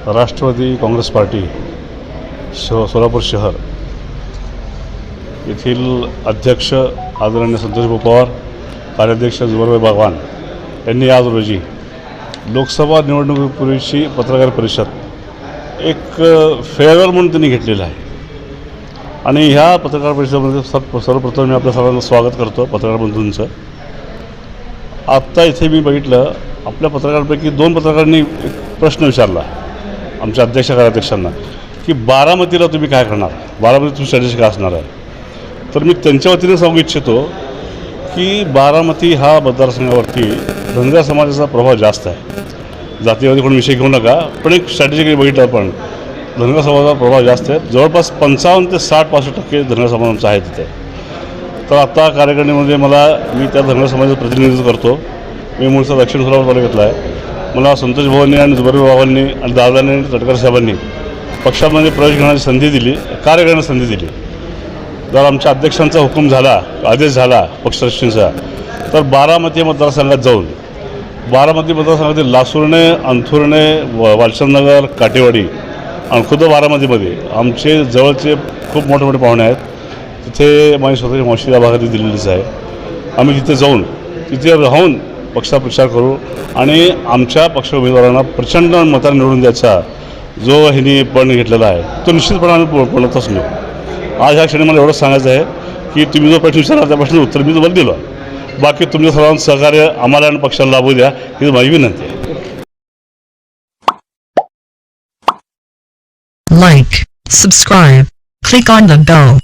Rashtrawadi Congress party Solapur शहर येथील अध्यक्ष आदरणीय संतोषभाऊ पवार, कार्याध्यक्ष जुबेरभाई बागवान यांनी आज रोजी लोकसभा निवडणुकीपूर्वीची पत्रकार परिषद एक फेअरवेल म्हणून त्यांनी घेतलेलं आहे. आणि ह्या पत्रकार परिषदेमध्ये सर्वप्रथम मी आपल्या सर्वांचं स्वागत करतो, पत्रकार बंधूंचं. आत्ता इथे मी बघितलं आपल्या पत्रकारांपैकी 2 पत्रकारांनी एक प्रश्न विचारला आमच्या अध्यक्ष कार्याध्यक्षांना की बारामतीला तुम्ही काय करणार, बारामती तुम्ही स्ट्रॅटेजी काय असणार आहे. तर मी त्यांच्या वतीने सांगू इच्छितो की बारामती हा मतदारसंघावरती धनगर समाजाचा प्रभाव जास्त आहे. जातीवादी कोणी विषय घेऊ नका, पण एक स्ट्रॅटेजी बघितलं आपण धनगर समाजाचा प्रभाव जास्त आहे. जवळपास 55 ते 60-65% धनगर समाजांचा आहे तिथे. तर आता कार्यकारिणीमध्ये मी त्या धनगर समाजाचं प्रतिनिधित्व करतो. मी मूळचा दक्षिण सोलापूर तालुक्यातला आहे. मला संतोष भाऊंनी आणि जुबेरभाई बाबांनी आणि दादांनी आणि तटकरे साहेबांनी पक्षामध्ये प्रवेश घेण्याची संधी दिली, कार्य करण्याची संधी दिली. जर आमच्या अध्यक्षांचा हुकूम झाला, आदेश झाला पक्षश्रेष्ठींचा, तर बारामती मतदारसंघात जाऊन बारामती मतदारसंघातील लासुर्णे, अंथुर्णे, वालचंदनगर, काटेवाडी आणि खुद्द बारामतीमध्ये आमचे जवळचे खूप मोठे मोठे पाहुणे आहेत. तिथे माझी स्वतःची मावशी या भागात दिलेलीच आहे. आम्ही तिथे जाऊन तिथे राहून पक्षाचा प्रचार करू आणि आमच्या पक्ष उमेदवारांना प्रचंड मतांनी निवडून द्यायचा जो ह्यांनी पण घेतलेला आहे तो निश्चितपणे आम्ही पूर्णतच नेऊ. आज ह्या क्षणी मला एवढंच सांगायचं आहे की तुम्ही जो प्रश्न विचारला त्या प्रश्नाचं उत्तर मी तुम्हाला दिलं. बाकी तुमच्या सर्वांचं सहकार्य आम्हाला आणि पक्षाला लाभू द्या ही माझी विनंती आहे. Like, subscribe, click on the bell.